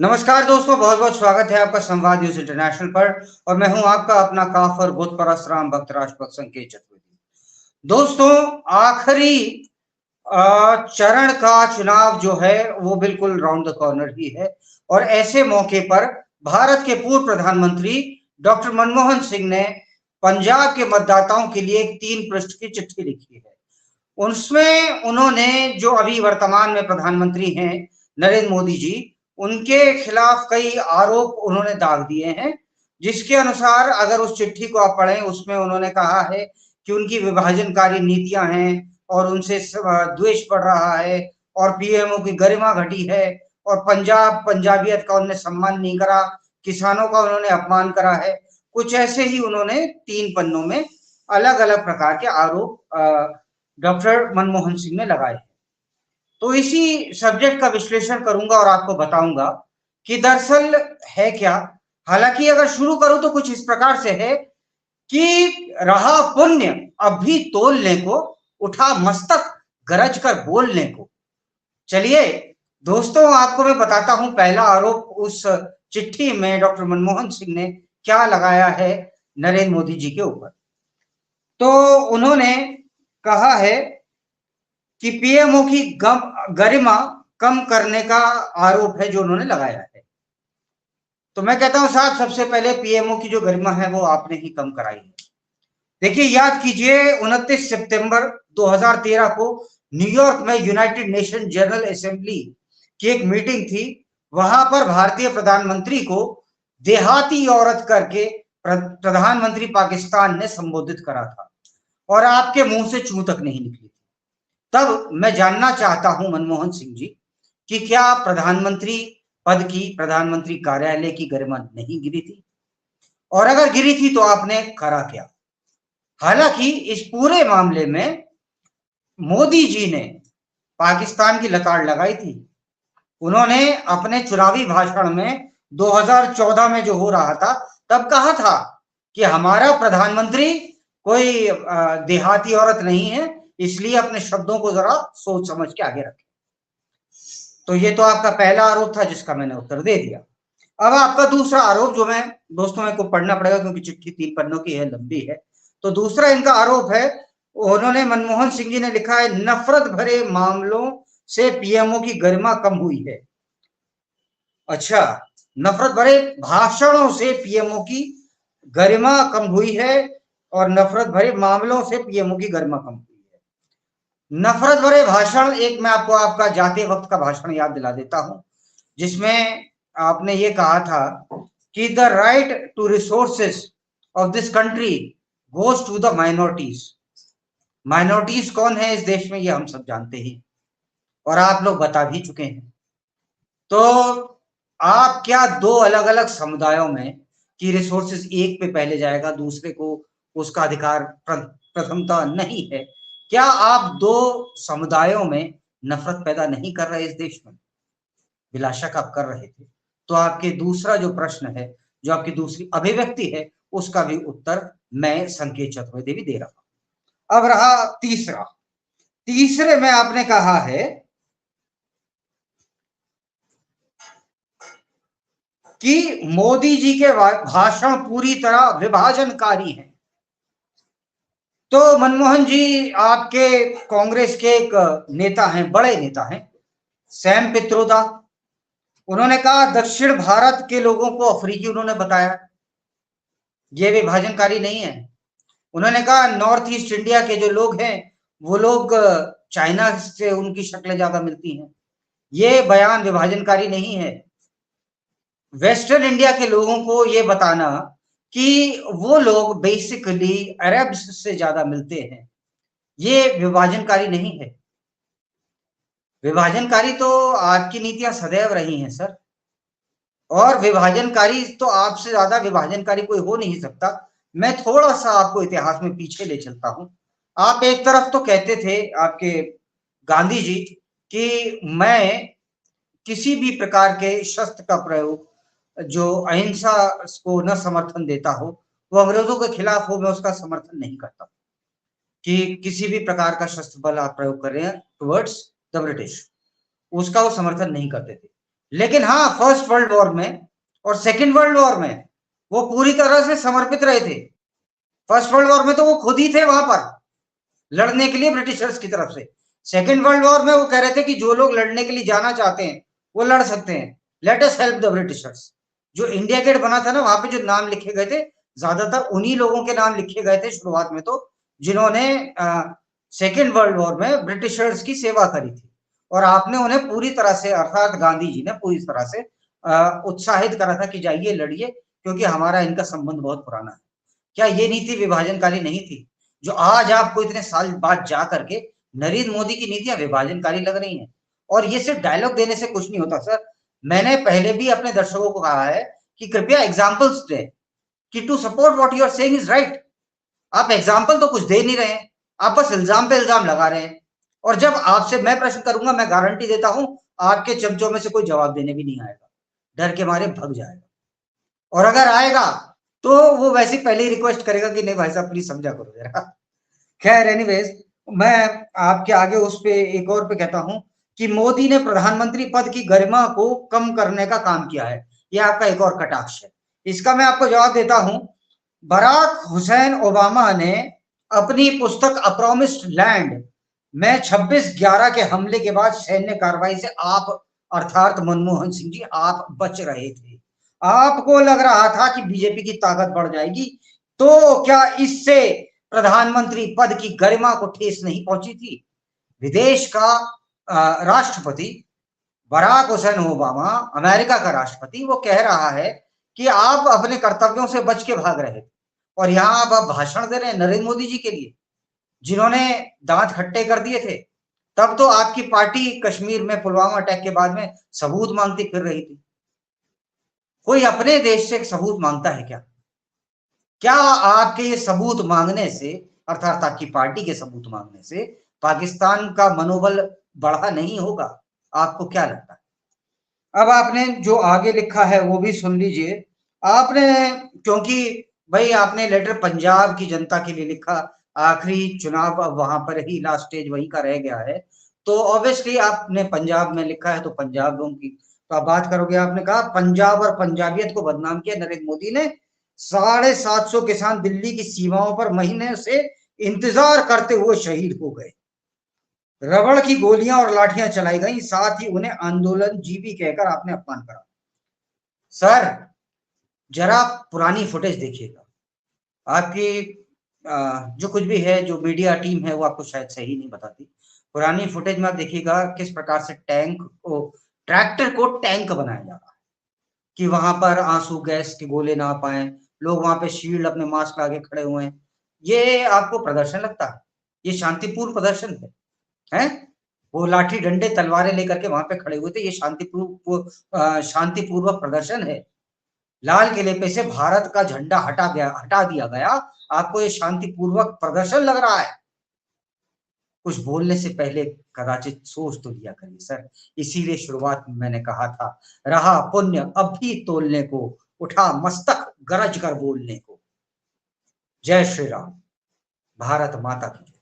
नमस्कार दोस्तों, बहुत बहुत स्वागत है आपका संवाद न्यूज इंटरनेशनल पर। और मैं हूं आपका अपना काफर बुद्ध परशुराम भक्त राष्ट्रभक्त संकेत चतुर्वेदी। दोस्तों, आखिरी चरण का चुनाव जो है वो बिल्कुल राउंड द कॉर्नर ही है। और ऐसे मौके पर भारत के पूर्व प्रधानमंत्री डॉक्टर मनमोहन सिंह ने पंजाब के मतदाताओं के लिए एक 3 पृष्ठ की चिट्ठी लिखी है। उसमें उन्होंने जो अभी वर्तमान में प्रधानमंत्री हैं नरेंद्र मोदी जी, उनके खिलाफ कई आरोप उन्होंने दाग दिए हैं। जिसके अनुसार अगर उस चिट्ठी को आप पढ़ें, उसमें उन्होंने कहा है कि उनकी विभाजनकारी नीतियां हैं और उनसे द्वेष बढ़ रहा है और पीएमओ की गरिमा घटी है और पंजाबियत का उन्होंने सम्मान नहीं करा, किसानों का उन्होंने अपमान करा है। कुछ ऐसे ही उन्होंने 3 पन्नों में अलग अलग प्रकार के आरोप डॉक्टर मनमोहन सिंह ने लगाए। तो इसी सब्जेक्ट का विश्लेषण करूंगा और आपको बताऊंगा कि दरअसल है क्या। हालांकि अगर शुरू करूं तो कुछ इस प्रकार से है कि रहा पुण्य अब भी तोलने को, उठा मस्तक गरज कर बोलने को। चलिए दोस्तों, आपको मैं बताता हूं पहला आरोप उस चिट्ठी में डॉक्टर मनमोहन सिंह ने क्या लगाया है नरेंद्र मोदी जी के ऊपर। तो उन्होंने कहा है कि पीएमओ की गरिमा कम करने का आरोप है जो उन्होंने लगाया है। तो मैं कहता हूं साहब, सबसे पहले पीएमओ की जो गरिमा है वो आपने ही कम कराई है। देखिए, याद कीजिए 29 सितंबर 2013 को न्यूयॉर्क में यूनाइटेड नेशन जनरल असेंबली की एक मीटिंग थी। वहां पर भारतीय प्रधानमंत्री को देहाती औरत करके प्रधानमंत्री पाकिस्तान ने संबोधित करा था और आपके मुंह से चूं तक नहीं निकली। तब मैं जानना चाहता हूं मनमोहन सिंह जी कि क्या प्रधानमंत्री पद की, प्रधानमंत्री कार्यालय की गरिमा नहीं गिरी थी? और अगर गिरी थी तो आपने करा क्या? हालांकि इस पूरे मामले में मोदी जी ने पाकिस्तान की लताड़ लगाई थी। उन्होंने अपने चुनावी भाषण में 2014 में जो हो रहा था तब कहा था कि हमारा प्रधानमंत्री कोई देहाती औरत नहीं है, इसलिए अपने शब्दों को जरा सोच समझ के आगे रखें। तो ये तो आपका पहला आरोप था जिसका मैंने उत्तर दे दिया। अब आपका दूसरा आरोप, जो मैं दोस्तों मेरे को पढ़ना पड़ेगा क्योंकि चिट्ठी 3 पन्नों की है, लंबी है। तो दूसरा इनका आरोप है, उन्होंने मनमोहन सिंह जी ने लिखा है, नफरत भरे मामलों से पीएमओ की गरिमा कम हुई है। अच्छा, नफरत भरे भाषणों से पीएमओ की गरिमा कम हुई है और नफरत भरे मामलों से पीएमओ की गरिमा कम हुई है। नफरत भरे भाषण, एक मैं आपको आपका जाते वक्त का भाषण याद दिला देता हूं, जिसमें आपने ये कहा था कि the right to resources of this country goes to the minorities. Minorities कौन है इस देश में, ये हम सब जानते हैं और आप लोग बता भी चुके हैं। तो आप क्या दो अलग अलग समुदायों में कि रिसोर्सेस एक पे पहले जाएगा, दूसरे को उसका अधिकार प्रथमता नहीं है, क्या आप दो समुदायों में नफरत पैदा नहीं कर रहे इस देश में? बिलाशक आप कर रहे थे। तो आपके दूसरा जो प्रश्न है, जो आपकी दूसरी अभिव्यक्ति है, उसका भी उत्तर मैं संकेत चतुर्वेदी भी दे रहा हूं। अब रहा तीसरा। तीसरे में आपने कहा है कि मोदी जी के भाषण पूरी तरह विभाजनकारी हैं। तो मनमोहन जी आपके कांग्रेस के एक नेता हैं, बड़े नेता हैं, सैम पित्रोदा। उन्होंने कहा दक्षिण भारत के लोगों को अफ्रीकी उन्होंने बताया, ये विभाजनकारी नहीं है। उन्होंने कहा नॉर्थ ईस्ट इंडिया के जो लोग हैं वो लोग चाइना से उनकी शक्लें ज्यादा मिलती हैं, ये बयान विभाजनकारी नहीं है। वेस्टर्न इंडिया के लोगों को ये बताना कि वो लोग बेसिकली अरब्स से ज्यादा मिलते हैं, ये विभाजनकारी नहीं है। विभाजनकारी तो आपकी नीतियां सदैव रही हैं सर, और विभाजनकारी तो आपसे ज्यादा विभाजनकारी कोई हो नहीं सकता। मैं थोड़ा सा आपको इतिहास में पीछे ले चलता हूं। आप एक तरफ तो कहते थे आपके गांधी जी कि मैं किसी भी प्रकार के शस्त्र का प्रयोग जो अहिंसा को न समर्थन देता हो, वो अंग्रेजों के खिलाफ हो, मैं उसका समर्थन नहीं करता कि किसी भी प्रकार का शस्त्र बल आप प्रयोग कर रहे हैं टुवर्ड्स द ब्रिटिश, उसका वो समर्थन नहीं करते थे। लेकिन हाँ, फर्स्ट वर्ल्ड वॉर में और सेकेंड वर्ल्ड वॉर में वो पूरी तरह से समर्पित रहे थे। फर्स्ट वर्ल्ड वॉर में तो वो खुद ही थे वहां पर लड़ने के लिए ब्रिटिशर्स की तरफ से। सेकेंड वर्ल्ड वॉर में वो कह रहे थे कि जो लोग लड़ने के लिए जाना चाहते हैं वो लड़ सकते हैं, let us help the Britishers. जो इंडिया गेट बना था ना, वहां पे जो नाम लिखे गए थे, ज्यादातर उन्हीं लोगों के नाम लिखे गए थे शुरुआत में, तो जिन्होंने सेकेंड वर्ल्ड वॉर में ब्रिटिशर्स की सेवा करी थी। और आपने उन्हें पूरी तरह से, अर्थात गांधी जी ने पूरी तरह से उत्साहित करा था कि जाइए लड़िए, क्योंकि हमारा इनका संबंध बहुत पुराना है। क्या ये नीति विभाजनकारी नहीं थी? जो आज आपको इतने साल बाद जा करके नरेंद्र मोदी की नीतियां विभाजनकारी लग रही हैं। और ये सिर्फ डायलॉग देने से कुछ नहीं होता सर। मैंने पहले भी अपने दर्शकों को कहा है कि कृपया एग्जाम्पल्स दें, कि to support what you are saying is right. आप एग्जाम्पल तो कुछ दे नहीं रहे हैं, आप बस इल्जाम पे इल्जाम लगा रहे हैं। और जब आपसे मैं प्रश्न करूंगा, मैं गारंटी देता हूं आपके चमचों में से कोई जवाब देने भी नहीं आएगा, डर के मारे भग जाएगा। और अगर आएगा तो वो वैसे पहले ही रिक्वेस्ट करेगा कि नहीं भाई साहब प्लीज समझा करो जरा। खैर एनीवेज, मैं आपके आगे उस पे एक और पे कहता हूं कि मोदी ने प्रधानमंत्री पद की गरिमा को कम करने का काम किया है। यह आपका एक और कटाक्ष है। इसका मैं आपको जवाब देता हूं। बराक हुसैन ओबामा ने अपनी पुस्तक अ प्रॉमिस्ड लैंड में 26/11 के हमले के बाद सैन्य कार्रवाई से आप, अर्थात मनमोहन सिंह जी, आप बच रहे थे। आपको लग रहा था कि बीजेपी की ताकत बढ़ जाएगी, तो क्या इससे प्रधानमंत्री पद की गरिमा को ठेस नहीं पहुंची थी? विदेश का राष्ट्रपति बराक हुसैन ओबामा, अमेरिका का राष्ट्रपति, वो कह रहा है कि आप अपने कर्तव्यों से बच के भाग रहे थे, और यहां आप भाषण दे रहे हैं नरेंद्र मोदी जी के लिए, जिन्होंने दांत खट्टे कर दिए थे। तब तो आपकी पार्टी कश्मीर में पुलवामा अटैक के बाद में सबूत मांगती फिर रही थी। कोई अपने देश से सबूत मांगता है क्या? क्या आपके ये सबूत मांगने से, अर्थात आपकी पार्टी के सबूत मांगने से, पाकिस्तान का मनोबल बढ़ा नहीं होगा? आपको क्या लगता है? अब आपने जो आगे लिखा है वो भी सुन लीजिए। आपने, क्योंकि भाई आपने लेटर पंजाब की जनता के लिए लिखा, आखिरी चुनाव अब वहां पर ही, लास्ट स्टेज वहीं का रह गया है, तो ऑब्वियसली आपने पंजाब में लिखा है तो पंजाब लोगों की तो आप बात करोगे। आपने कहा पंजाब और पंजाबियत को बदनाम किया नरेंद्र मोदी ने। 750 किसान दिल्ली की सीमाओं पर महीने से इंतजार करते हुए शहीद हो गए। रबड़ की गोलियां और लाठियां चलाई गई, साथ ही उन्हें आंदोलन जीवी कहकर आपने अपमान करा। सर, जरा पुरानी फुटेज देखिएगा। आपकी जो कुछ भी है, जो मीडिया टीम है, वो आपको शायद सही नहीं बताती। पुरानी फुटेज में आप देखिएगा किस प्रकार से टैंक को, ट्रैक्टर को टैंक बनाया जा रहा है, कि वहां पर आंसू गैस के गोले ना पाए, लोग वहां पे शील्ड अपने मास्क आगे खड़े हुए हैं। ये आपको प्रदर्शन लगता है? ये शांतिपूर्ण प्रदर्शन है? वो लाठी डंडे तलवारें लेकर के वहां पे खड़े हुए थे, ये शांतिपूर्वक प्रदर्शन है? लाल किले पे से भारत का झंडा हटा दिया गया, आपको ये शांतिपूर्वक प्रदर्शन लग रहा है? कुछ बोलने से पहले कदाचित सोच तो लिया करिए सर। इसीलिए शुरुआत में मैंने कहा था, रहा पुण्य अब भी तोलने को, उठा मस्तक गरज कर बोलने को। जय श्री राम। भारत माता की।